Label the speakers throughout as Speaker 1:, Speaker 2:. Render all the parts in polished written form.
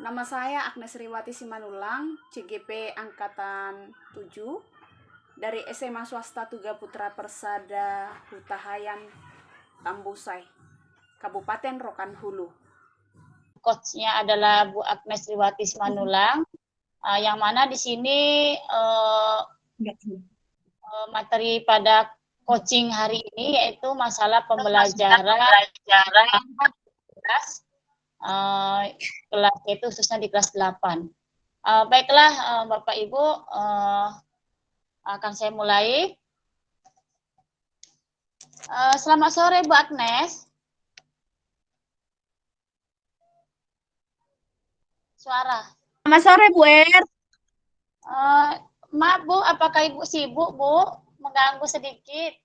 Speaker 1: Nama saya Agnes Riwati Simanulang, CGP Angkatan 7, dari SMA Swasta Tuga Putra Persada Hutahayan, Tambusai, Kabupaten Rokan Hulu.
Speaker 2: Coachnya adalah Bu Agnes Riwati Simanulang, yang mana di sini materi pada coaching hari ini yaitu masalah pembelajaran kelas itu khususnya di kelas 8. Baiklah Bapak Ibu, akan saya mulai. Selamat sore Bu Agnes. Suara.
Speaker 3: Selamat sore Bu Er.
Speaker 2: Maaf Bu, apakah Ibu sibuk Bu? Mengganggu sedikit.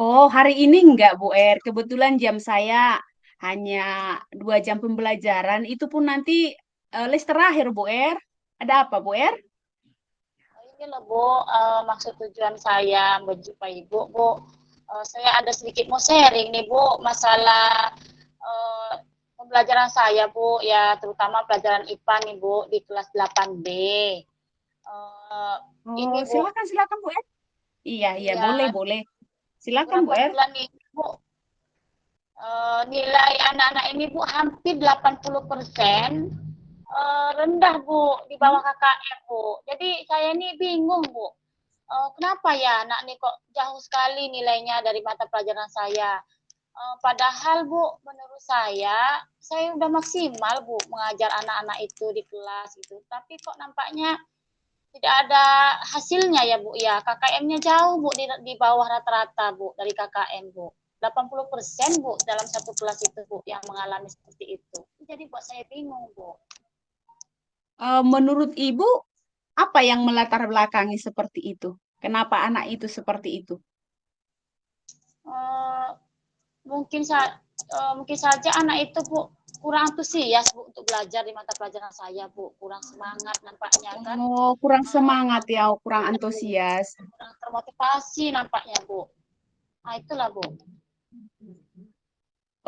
Speaker 3: Oh, hari ini enggak Bu Er. Kebetulan jam saya hanya 2 jam pembelajaran. Itu pun nanti les terakhir Bu Er. Ada apa Bu Er?
Speaker 2: Ini loh Bu, maksud tujuan saya menjumpai Ibu, Bu. Saya ada sedikit mau sharing nih Bu, masalah pembelajaran saya Bu, ya terutama pelajaran IPA nih Bu, di kelas 8B. Ini Bu,
Speaker 3: Silakan Bu Er. Iya,
Speaker 2: ya,
Speaker 3: boleh. Silakan Bu
Speaker 2: berapa
Speaker 3: Er.
Speaker 2: bulan nih Bu, nilai anak-anak ini Bu hampir 80%, rendah Bu, di bawah KKM Bu. Jadi saya ini bingung Bu, kenapa ya anak ini kok jauh sekali nilainya dari mata pelajaran saya. Padahal Bu, menurut saya udah maksimal Bu mengajar anak-anak itu di kelas itu. Tapi kok nampaknya tidak ada hasilnya ya Bu ya. KKM-nya jauh Bu, di bawah rata-rata Bu dari KKM Bu. 80% Bu dalam satu kelas itu Bu yang mengalami seperti itu. Jadi buat saya bingung Bu.
Speaker 3: Menurut Ibu, apa yang melatar belakangi seperti itu? Kenapa anak itu seperti itu?
Speaker 2: Mungkin saja anak itu Bu kurang antusias Bu untuk belajar di mata pelajaran saya Bu, kurang semangat nampaknya kan.
Speaker 3: Oh, kurang semangat ya, kurang antusias.
Speaker 2: Kurang termotivasi nampaknya Bu. Nah itulah Bu.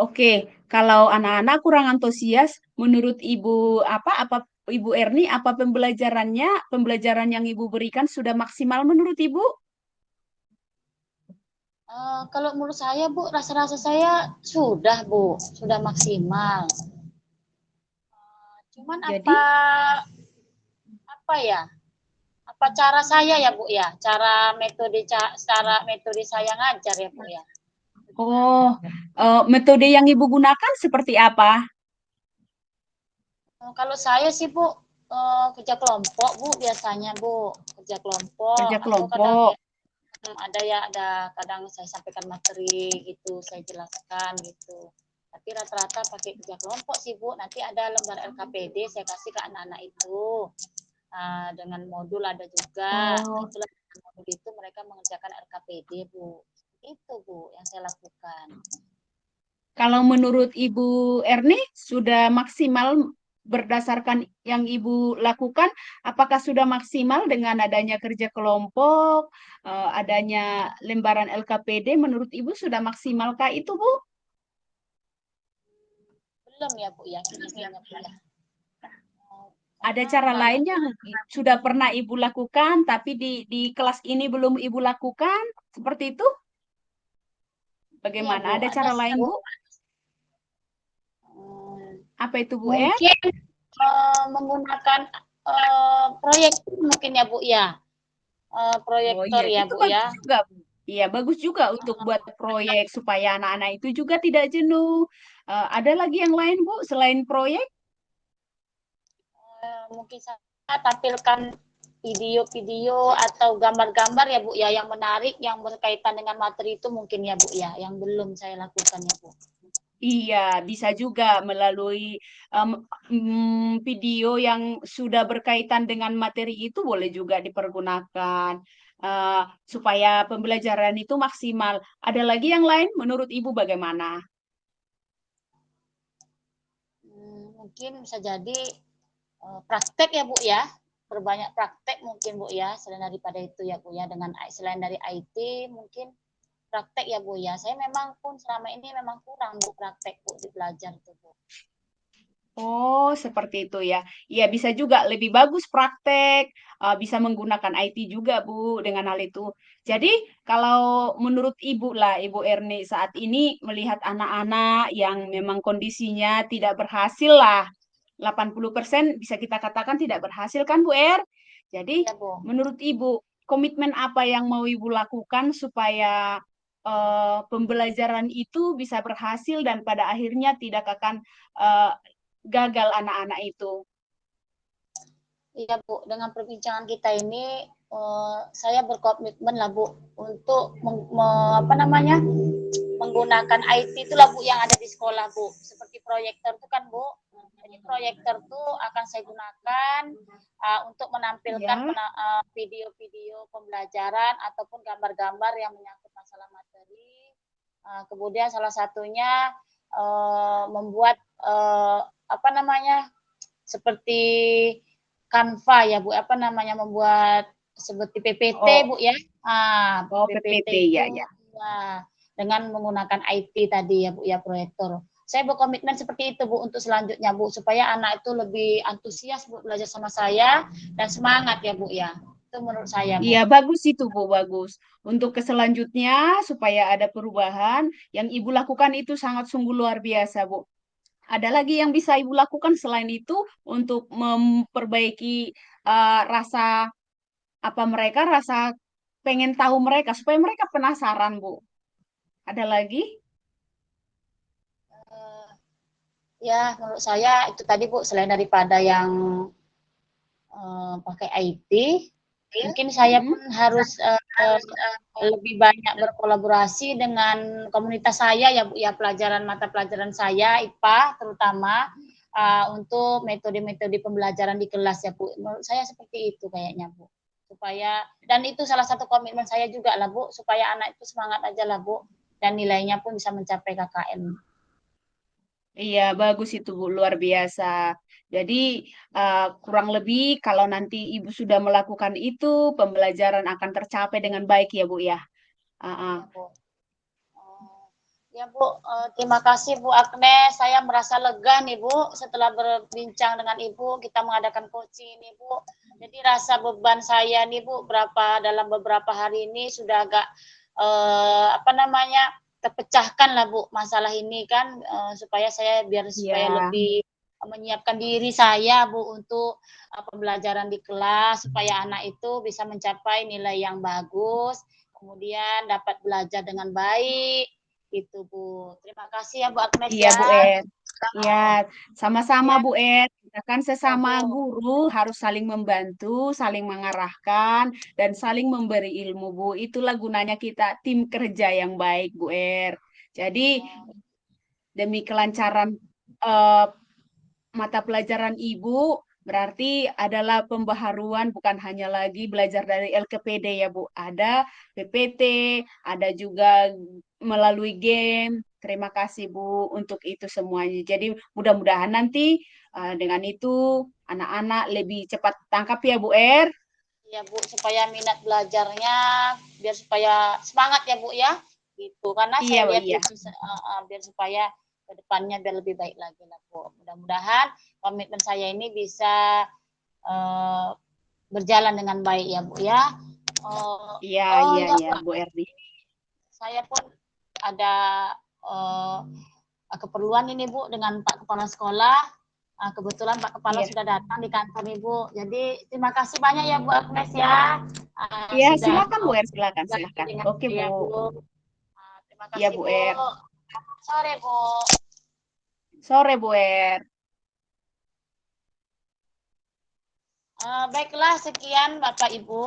Speaker 3: Oke, kalau anak-anak kurang antusias, menurut Ibu apa Ibu Erni, apa pembelajaran yang Ibu berikan sudah maksimal menurut Ibu?
Speaker 2: Kalau menurut saya Bu, rasa-rasa saya sudah Bu, sudah maksimal. Cuman
Speaker 3: Jadi,
Speaker 2: apa ya? Apa cara saya ya Bu ya? Cara metode saya ngajar ya Bu ya.
Speaker 3: metode yang Ibu gunakan seperti apa?
Speaker 2: Kalau saya sih Bu, kerja kelompok Bu biasanya Bu, kerja kelompok
Speaker 3: Kerja
Speaker 2: atau kadang
Speaker 3: kelompok.
Speaker 2: ada kadang saya sampaikan materi gitu, saya jelaskan gitu. Tapi rata-rata pakai kerja kelompok sih Bu. Nanti ada lembar LKPD saya kasih ke anak-anak itu. Dengan modul ada juga.
Speaker 3: Oh,
Speaker 2: Itulah dengan modul itu mereka mengerjakan LKPD Bu. Itu Bu yang saya lakukan.
Speaker 3: kalau menurut Ibu Erni sudah maksimal berdasarkan yang Ibu lakukan, apakah sudah maksimal dengan adanya kerja kelompok, adanya lembaran LKPD, menurut Ibu sudah maksimalkah itu, Bu?
Speaker 2: Belum ya Bu ya, kayaknya Bu ya.
Speaker 3: Ada cara lain yang sudah pernah Ibu lakukan, tapi di kelas ini belum Ibu lakukan, seperti itu? Bagaimana?
Speaker 2: Iya, Bu,
Speaker 3: Ada cara lain,
Speaker 2: Bu.
Speaker 3: Bu? Apa itu, Bu Er?
Speaker 2: Mungkin menggunakan proyek mungkin ya Bu ya.
Speaker 3: Oh
Speaker 2: Proyektor
Speaker 3: iya,
Speaker 2: ya
Speaker 3: itu
Speaker 2: Bu ya.
Speaker 3: bagus juga, Bu. Iya, bagus juga untuk buat proyek supaya anak-anak itu juga tidak jenuh. Ada lagi yang lain, Bu, selain proyek?
Speaker 2: Mungkin saya tampilkan video-video atau gambar-gambar ya Bu ya yang menarik yang berkaitan dengan materi itu mungkin ya Bu ya yang belum saya lakukan ya Bu.
Speaker 3: Iya, bisa juga melalui video yang sudah berkaitan dengan materi itu boleh juga dipergunakan eh, supaya pembelajaran itu maksimal. Ada lagi yang lain menurut Ibu bagaimana?
Speaker 2: Mungkin bisa jadi praktek ya Bu ya. Perbanyak praktek mungkin Bu ya selain daripada itu ya Bu ya dengan selain dari IT mungkin praktek ya Bu ya. Saya memang pun selama ini memang kurang Bu praktek Bu di belajar itu Bu.
Speaker 3: Oh, seperti itu ya. Iya, bisa juga lebih bagus praktek, bisa menggunakan IT juga, Bu, dengan hal itu. Jadi, kalau menurut Ibu lah, Ibu Erni saat ini melihat anak-anak yang memang kondisinya tidak berhasil lah, 80% bisa kita katakan tidak berhasil kan, Bu Jadi,
Speaker 2: Ya, Bu.
Speaker 3: menurut Ibu, komitmen apa yang mau Ibu lakukan supaya pembelajaran itu bisa berhasil dan pada akhirnya tidak akan eh, gagal anak-anak itu.
Speaker 2: Iya, Bu. Dengan perbincangan kita ini, saya berkomitmen lah, Bu, untuk apa namanya, menggunakan IT itu lah, Bu, yang ada di sekolah, Bu. Seperti proyektor itu kan, Bu. Jadi proyektor itu akan saya gunakan untuk menampilkan
Speaker 3: Ya,
Speaker 2: video-video pembelajaran ataupun gambar-gambar yang menyangkut masalah materi. Kemudian salah satunya membuat apa namanya, seperti Canva ya Bu, apa namanya, membuat seperti PPT
Speaker 3: oh,
Speaker 2: Bu ya.
Speaker 3: oh
Speaker 2: PPT
Speaker 3: PPT
Speaker 2: itu
Speaker 3: ya, ya.
Speaker 2: ya, dengan menggunakan IT tadi ya Bu ya, proyektor. Saya berkomitmen seperti itu Bu untuk selanjutnya Bu, supaya anak itu lebih antusias Bu belajar sama saya dan semangat ya Bu ya. Itu menurut saya
Speaker 3: Iya,
Speaker 2: Bu.
Speaker 3: bagus itu, Bu, bagus. Untuk ke selanjutnya, supaya ada perubahan, yang Ibu lakukan itu sangat sungguh luar biasa, Bu. Ada lagi yang bisa Ibu lakukan selain itu untuk memperbaiki rasa apa mereka, rasa pengen tahu mereka, supaya mereka penasaran, Bu. Ada lagi?
Speaker 2: Eh, Ya, menurut saya itu tadi Bu, selain daripada yang pakai IT, mungkin saya
Speaker 3: Mm-mm.
Speaker 2: pun harus lebih banyak berkolaborasi dengan komunitas saya ya Bu ya, pelajaran mata pelajaran saya IPA terutama untuk metode-metode pembelajaran di kelas ya Bu. Menurut saya seperti itu kayaknya Bu. Supaya dan itu salah satu komitmen saya juga lah Bu, supaya anak itu semangat aja lah Bu dan nilainya pun bisa mencapai KKM.
Speaker 3: Iya, bagus itu Bu, luar biasa. Jadi kurang lebih kalau nanti Ibu sudah melakukan itu, pembelajaran akan tercapai dengan baik ya Bu ya. Ah, ah.
Speaker 2: Ya Bu. Oh, ya Bu, terima kasih Bu Agnes. Saya merasa lega nih Bu setelah berbincang dengan Ibu. Kita mengadakan coaching ini Bu. Jadi rasa beban saya nih Bu, dalam beberapa hari ini sudah agak apa namanya, terpecahkan lah Bu masalah ini kan, supaya
Speaker 3: Iya,
Speaker 2: lebih menyiapkan diri saya Bu untuk pembelajaran di kelas supaya anak itu bisa mencapai nilai yang bagus, kemudian dapat belajar dengan baik gitu Bu. Terima kasih ya Bu Agnes
Speaker 3: iya
Speaker 2: ya.
Speaker 3: Bu Ya, sama-sama
Speaker 2: Ya,
Speaker 3: Bu Kita kan
Speaker 2: ya
Speaker 3: sesama
Speaker 2: Bu.
Speaker 3: guru harus saling membantu, saling mengarahkan, dan saling memberi ilmu Bu. Itulah gunanya kita tim kerja yang baik Bu Jadi
Speaker 2: Oh,
Speaker 3: demi kelancaran eh, mata pelajaran Ibu berarti adalah pembaharuan bukan hanya lagi belajar dari LKPD ya Bu. Ada PPT, ada juga melalui game. Terima kasih Bu untuk itu semuanya. Jadi mudah-mudahan nanti dengan itu anak-anak lebih cepat tangkap ya Bu
Speaker 2: ya Bu, supaya minat belajarnya biar supaya semangat ya Bu ya. Gitu. Karena saya
Speaker 3: Iya Bu,
Speaker 2: lihat
Speaker 3: iya.
Speaker 2: itu biar supaya ke depannya biar lebih baik lagi lah Bu. Mudah-mudahan komitmen saya ini bisa uh, berjalan dengan baik ya Bu ya.
Speaker 3: Iya,
Speaker 2: Oh
Speaker 3: iya,
Speaker 2: ya
Speaker 3: iya
Speaker 2: Bu,
Speaker 3: Bu Erdi.
Speaker 2: saya pun ada uh, keperluan ini Bu dengan Pak Kepala Sekolah. Kebetulan Pak Kepala
Speaker 3: Iya.
Speaker 2: sudah datang di kantor Ibu. Jadi terima kasih banyak ya Bu Agnes ya.
Speaker 3: Iya,
Speaker 2: Sudah
Speaker 3: silakan Bu silakan,
Speaker 2: berbagi
Speaker 3: silakan.
Speaker 2: dengan
Speaker 3: Oke Bu.
Speaker 2: saya Bu. Terima
Speaker 3: Iya
Speaker 2: kasih
Speaker 3: Bu
Speaker 2: Bu. Sore Bu.
Speaker 3: Sore Bu
Speaker 2: Baiklah sekian Bapak Ibu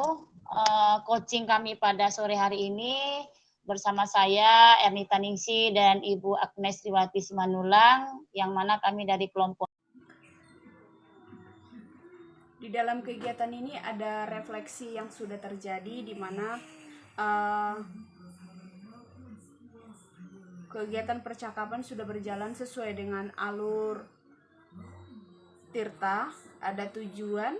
Speaker 2: coaching kami pada sore hari ini bersama saya Ernita Ningsi dan Ibu Agnes Riwati Simanulang yang mana kami dari kelompok.
Speaker 1: Di dalam kegiatan ini ada refleksi yang sudah terjadi di mana uh, kegiatan percakapan sudah berjalan sesuai dengan alur Tirta, ada tujuan,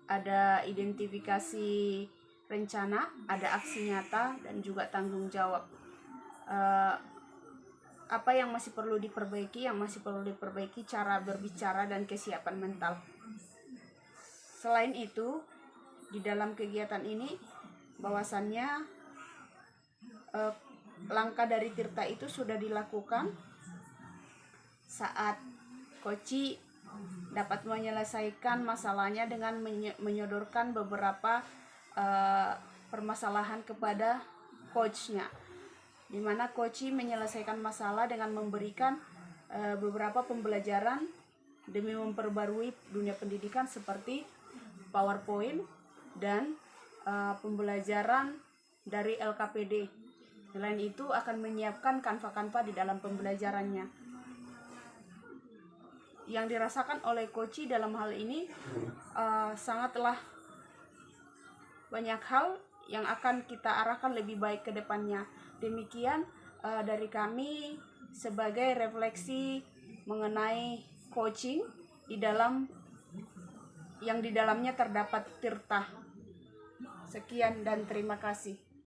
Speaker 1: ada identifikasi rencana, ada aksi nyata, dan juga tanggung jawab. Uh, apa yang masih perlu diperbaiki, cara berbicara dan kesiapan mental. Selain itu, di dalam kegiatan ini bahwasannya langkah dari Tirta itu sudah dilakukan saat Koci dapat menyelesaikan masalahnya dengan menyodorkan beberapa permasalahan kepada coachnya, di mana Koci menyelesaikan masalah dengan memberikan beberapa pembelajaran demi memperbarui dunia pendidikan seperti PowerPoint dan pembelajaran dari LKPD. Selain itu akan menyiapkan kanva-kanva di dalam pembelajarannya. Yang dirasakan oleh Koci dalam hal ini sangatlah banyak hal yang akan kita arahkan lebih baik ke depannya. Demikian dari kami sebagai refleksi mengenai coaching yang di dalamnya terdapat Tirta. Sekian dan terima kasih.